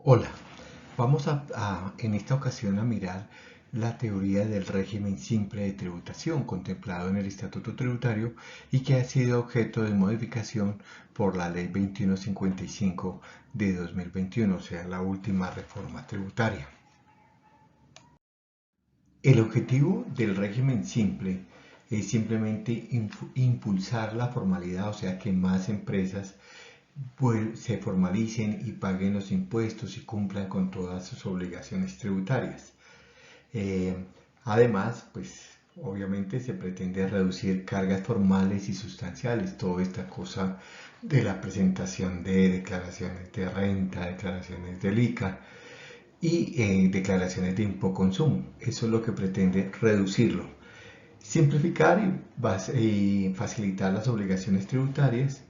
Hola, vamos en esta ocasión a mirar la teoría del régimen simple de tributación contemplado en el Estatuto Tributario y que ha sido objeto de modificación por la Ley 2155 de 2021, o sea, la última reforma tributaria. El objetivo del régimen simple es simplemente impulsar la formalidad, o sea, que más empresas pues, se formalicen y paguen los impuestos y cumplan con todas sus obligaciones tributarias. Eh, Además, pues obviamente se pretende reducir cargas formales y sustanciales, toda esta cosa de la presentación de declaraciones de renta, declaraciones del ICA y declaraciones de impoconsumo. Eso es lo que pretende reducirlo. Simplificar y facilitar las obligaciones tributarias.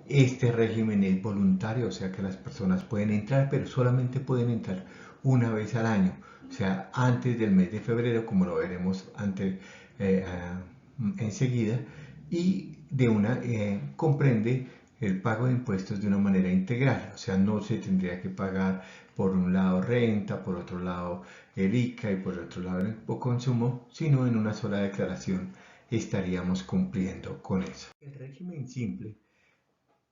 Este régimen es voluntario, o sea que las personas pueden entrar, pero solamente pueden entrar una vez al año, o sea, antes del mes de febrero, como lo veremos enseguida, y comprende el pago de impuestos de una manera integral, o sea, no se tendría que pagar por un lado renta, por otro lado el ICA y por otro lado el consumo, sino en una sola declaración estaríamos cumpliendo con eso. El régimen simple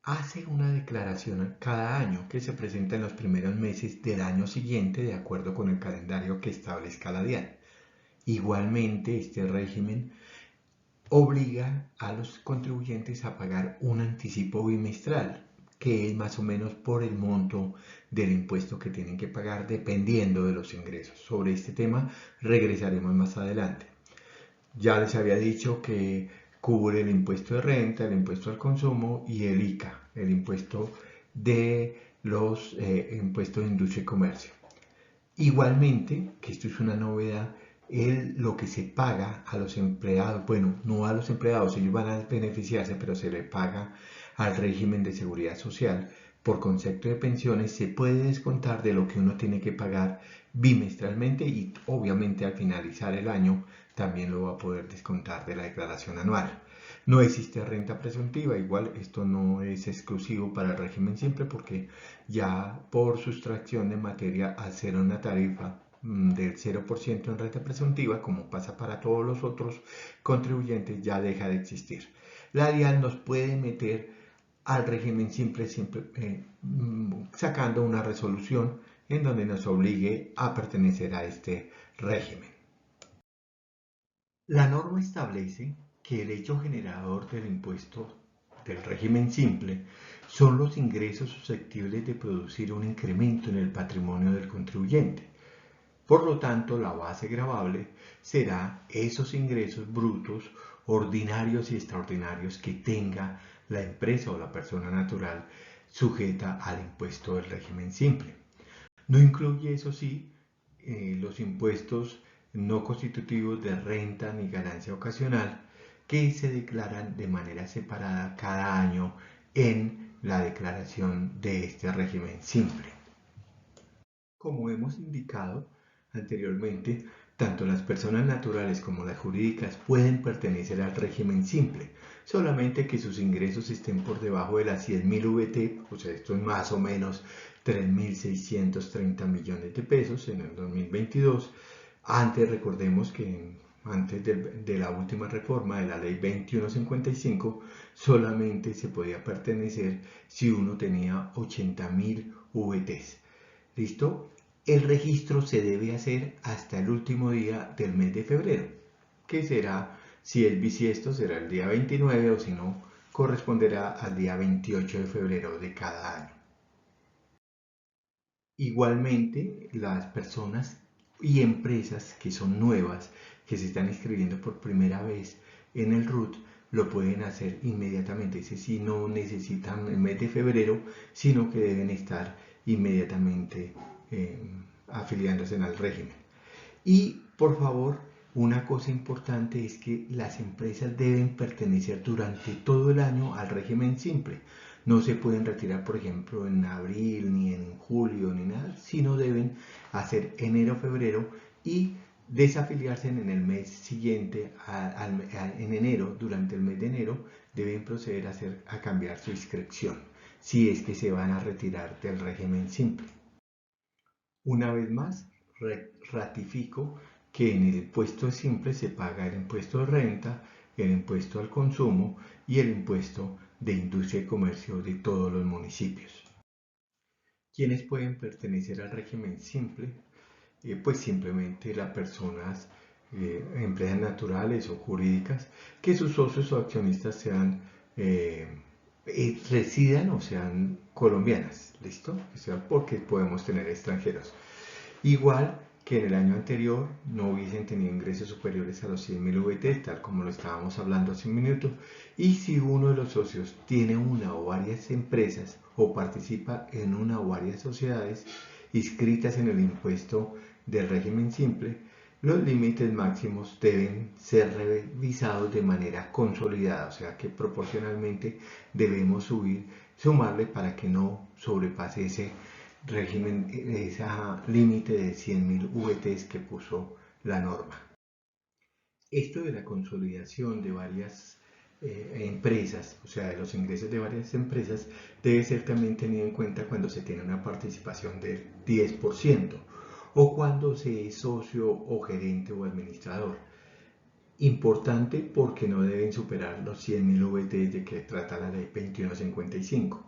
hace una declaración cada año que se presenta en los primeros meses del año siguiente de acuerdo con el calendario que establezca la DIAN. Igualmente, este régimen obliga a los contribuyentes a pagar un anticipo bimestral, que es más o menos por el monto del impuesto que tienen que pagar dependiendo de los ingresos. Sobre este tema regresaremos más adelante. Ya les había dicho que cubre el impuesto de renta, el impuesto al consumo y el ICA, el impuesto de los impuestos de industria y comercio. Igualmente, que esto es una novedad, lo que se paga a los empleados, bueno, no a los empleados, ellos van a beneficiarse, pero se le paga al régimen de seguridad social por concepto de pensiones, se puede descontar de lo que uno tiene que pagar bimestralmente y obviamente al finalizar el año también lo va a poder descontar de la declaración anual. No existe renta presuntiva, igual esto no es exclusivo para el régimen simple porque ya por sustracción de materia al ser una tarifa del 0% en renta presuntiva, como pasa para todos los otros contribuyentes, ya deja de existir. La DIAN nos puede meter al régimen simple, sacando una resolución en donde nos obligue a pertenecer a este régimen. La norma establece que el hecho generador del impuesto del régimen simple son los ingresos susceptibles de producir un incremento en el patrimonio del contribuyente. Por lo tanto, la base gravable será esos ingresos brutos ordinarios y extraordinarios que tenga la empresa o la persona natural sujeta al impuesto del régimen simple. No incluye, eso sí, los impuestos no constitutivos de renta ni ganancia ocasional que se declaran de manera separada cada año en la declaración de este régimen simple. Como hemos indicado anteriormente, tanto las personas naturales como las jurídicas pueden pertenecer al régimen simple, solamente que sus ingresos estén por debajo de las 100.000 VT, o sea, esto es más o menos 3.630 millones de pesos en el 2022. Antes, recordemos que antes de la última reforma de la ley 2155, solamente se podía pertenecer si uno tenía 80.000 VTs. ¿Listo? El registro se debe hacer hasta el último día del mes de febrero, que será, si es bisiesto, será el día 29 o si no, corresponderá al día 28 de febrero de cada año. Igualmente, las personas y empresas que son nuevas, que se están inscribiendo por primera vez en el RUT, lo pueden hacer inmediatamente. Es decir, no necesitan el mes de febrero, sino que deben estar inmediatamente afiliándose al régimen. Y por favor, una cosa importante es que las empresas deben pertenecer durante todo el año al régimen simple. No se pueden retirar, por ejemplo, en abril, ni en julio, ni nada, sino deben hacer enero, febrero y desafiliarse en el mes siguiente, en enero, durante el mes de enero, deben proceder a cambiar su inscripción, si es que se van a retirar del régimen simple. Una vez más, ratifico que en el impuesto simple se paga el impuesto de renta, el impuesto al consumo y el impuesto de industria y comercio de todos los municipios. ¿Quiénes pueden pertenecer al régimen simple? Pues simplemente las personas, empresas naturales o jurídicas, que sus socios o accionistas sean, residan o sean colombianas, ¿listo? O sea, porque podemos tener extranjeros. Igual que en el año anterior no hubiesen tenido ingresos superiores a los 100.000 VT, tal como lo estábamos hablando hace un minuto, y si uno de los socios tiene una o varias empresas o participa en una o varias sociedades inscritas en el impuesto del régimen simple, los límites máximos deben ser revisados de manera consolidada, o sea que proporcionalmente debemos sumarle para que no sobrepase ese régimen, ese límite de 100.000 VTs que puso la norma. Esto de la consolidación de varias empresas, o sea, de los ingresos de varias empresas, debe ser también tenido en cuenta cuando se tiene una participación del 10% o cuando se es socio o gerente o administrador. Importante porque no deben superar los 100.000 VT de que trata la ley 2155.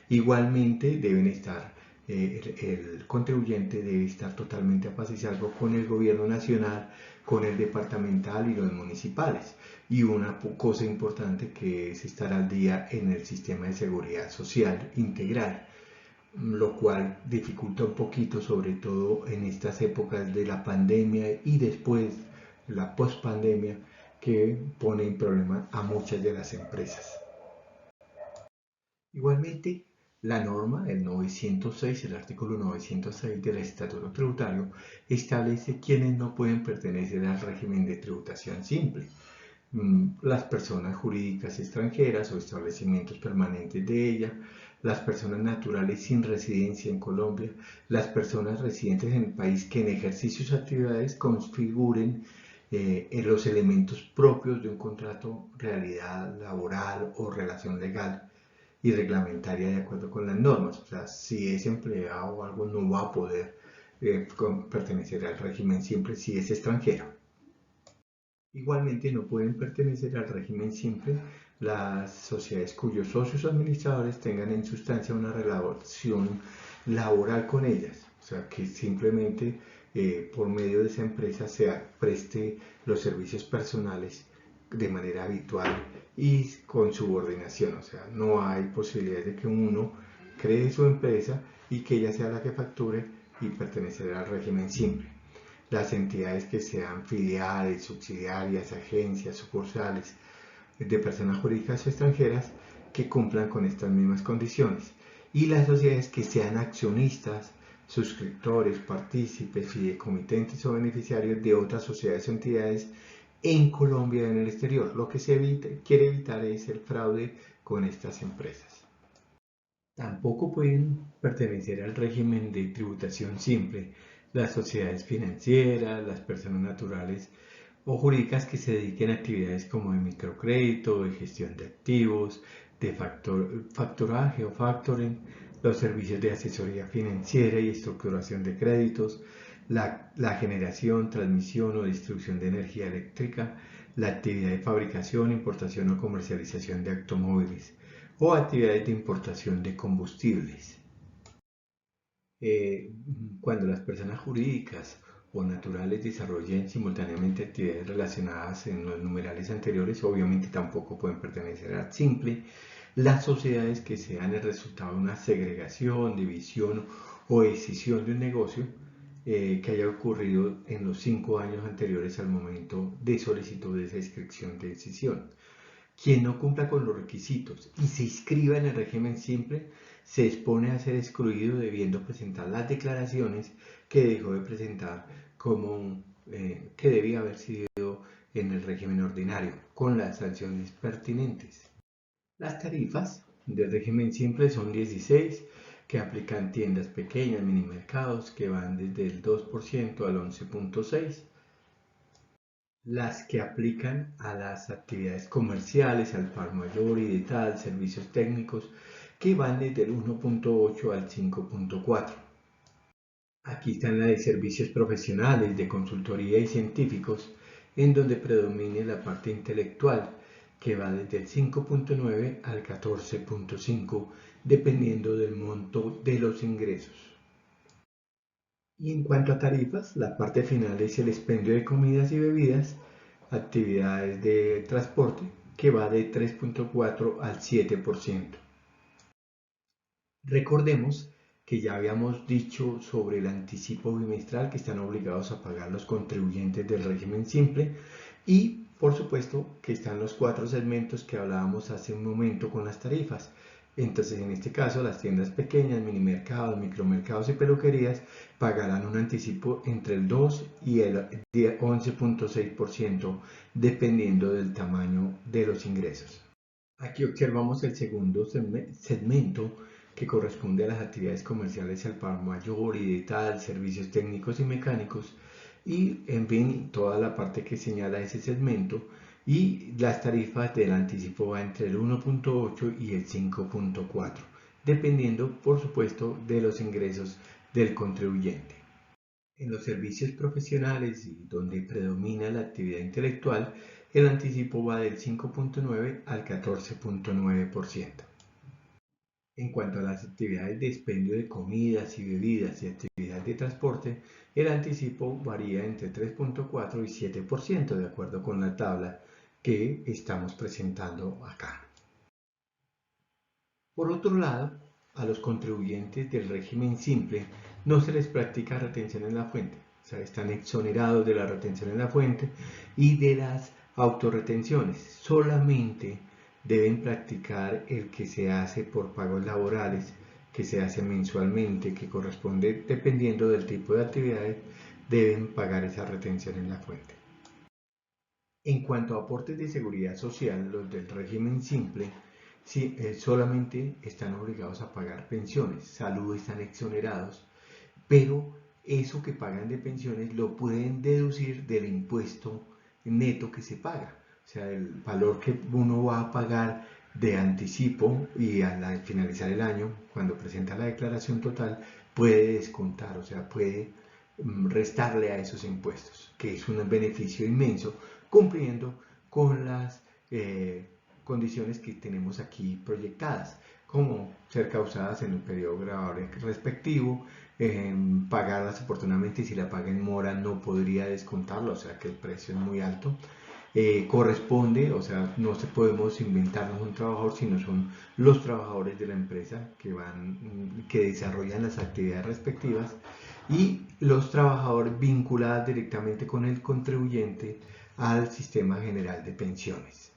Igualmente deben estar, el contribuyente debe estar totalmente a paz y salvo con el gobierno nacional, con el departamental y los municipales. Y una cosa importante que es estar al día en el sistema de seguridad social integral, lo cual dificulta un poquito, sobre todo en estas épocas de la pandemia y después la pospandemia, que pone en problema a muchas de las empresas. Igualmente, la norma, el 906, el artículo 906 del Estatuto Tributario, establece quiénes no pueden pertenecer al régimen de tributación simple. Las personas jurídicas extranjeras o establecimientos permanentes de ella, las personas naturales sin residencia en Colombia, las personas residentes en el país que en ejercicio de sus actividades configuren en los elementos propios de un contrato, realidad laboral o relación legal y reglamentaria de acuerdo con las normas. O sea, si es empleado o algo, no va a poder pertenecer al régimen simple si es extranjero. Igualmente no pueden pertenecer al régimen simple las sociedades cuyos socios administradores tengan en sustancia una relación laboral con ellas. O sea, que simplemente por medio de esa empresa se preste los servicios personales de manera habitual y con subordinación. O sea, no hay posibilidad de que uno cree su empresa y que ella sea la que facture y pertenecer al régimen simple. Las entidades que sean filiales, subsidiarias, agencias, sucursales de personas jurídicas extranjeras que cumplan con estas mismas condiciones. Y las sociedades que sean accionistas, suscriptores, partícipes, fideicomitentes o beneficiarios de otras sociedades o entidades en Colombia y en el exterior. Lo que se quiere evitar es el fraude con estas empresas. Tampoco pueden pertenecer al régimen de tributación simple las sociedades financieras, las personas naturales o jurídicas que se dediquen a actividades como de microcrédito, de gestión de activos, de factoraje o factoring, los servicios de asesoría financiera y estructuración de créditos, la generación, transmisión o distribución de energía eléctrica, la actividad de fabricación, importación o comercialización de automóviles o actividades de importación de combustibles. Cuando las personas jurídicas o naturales desarrollen simultáneamente actividades relacionadas en los numerales anteriores, obviamente tampoco pueden pertenecer al simple. Las sociedades que sean el resultado de una segregación, división o escisión de un negocio que haya ocurrido en los 5 años anteriores al momento de solicitud de esa inscripción de escisión. Quien no cumpla con los requisitos y se inscriba en el régimen simple se expone a ser excluido debiendo presentar las declaraciones que dejó de presentar como que debía haber sido en el régimen ordinario, con las sanciones pertinentes. Las tarifas del régimen simple son 16, que aplican tiendas pequeñas, minimercados, que van desde el 2% al 11.6%. Las que aplican a las actividades comerciales, al par mayor y de tal, servicios técnicos, que van desde el 1.8 al 5.4. Aquí están la de servicios profesionales, de consultoría y científicos, en donde predomine la parte intelectual, que va desde el 5.9 al 14.5, dependiendo del monto de los ingresos. Y en cuanto a tarifas, la parte final es el expendio de comidas y bebidas, actividades de transporte, que va de 3.4 al 7%. Recordemos que ya habíamos dicho sobre el anticipo bimestral que están obligados a pagar los contribuyentes del régimen simple y por supuesto que están los 4 segmentos que hablábamos hace un momento con las tarifas. Entonces en este caso las tiendas pequeñas, minimercados, micromercados y peluquerías pagarán un anticipo entre el 2 y el 11.6% dependiendo del tamaño de los ingresos. Aquí observamos el segundo segmento que corresponde a las actividades comerciales al por mayor y de tal, servicios técnicos y mecánicos y en fin toda la parte que señala ese segmento y las tarifas del anticipo va entre el 1.8 y el 5.4 dependiendo por supuesto de los ingresos del contribuyente. En los servicios profesionales y donde predomina la actividad intelectual, el anticipo va del 5.9 al 14.9%. En cuanto a las actividades de expendio de comidas y bebidas y actividades de transporte, el anticipo varía entre 3.4 y 7% de acuerdo con la tabla que estamos presentando acá. Por otro lado, a los contribuyentes del régimen simple no se les practica retención en la fuente, o sea, están exonerados de la retención en la fuente y de las autorretenciones. Solamente deben practicar el que se hace por pagos laborales, que se hace mensualmente, que corresponde dependiendo del tipo de actividades, deben pagar esa retención en la fuente. En cuanto a aportes de seguridad social, los del régimen simple solamente están obligados a pagar pensiones, salud están exonerados, pero eso que pagan de pensiones lo pueden deducir del impuesto neto que se paga, o sea, el valor que uno va a pagar de anticipo y al finalizar el año, cuando presenta la declaración total, puede descontar, o sea, puede restarle a esos impuestos, que es un beneficio inmenso, cumpliendo con las condiciones que tenemos aquí proyectadas, como ser causadas en el periodo grabable respectivo, pagarlas oportunamente y si la paga en mora no podría descontarlo, o sea que el precio es muy alto. Corresponde, o sea, no se podemos inventarnos un trabajador, sino son los trabajadores de la empresa que desarrollan las actividades respectivas y los trabajadores vinculados directamente con el contribuyente al sistema general de pensiones.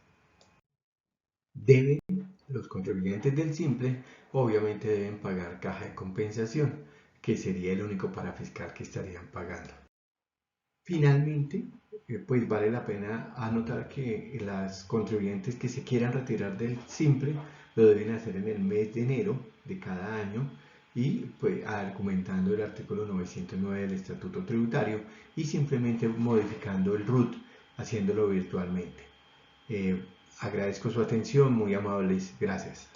Los contribuyentes del simple obviamente deben pagar caja de compensación, que sería el único parafiscal que estarían pagando. Finalmente, pues vale la pena anotar que las contribuyentes que se quieran retirar del simple lo deben hacer en el mes de enero de cada año y pues argumentando el artículo 909 del Estatuto Tributario y simplemente modificando el RUT, haciéndolo virtualmente. Agradezco su atención, muy amables, gracias.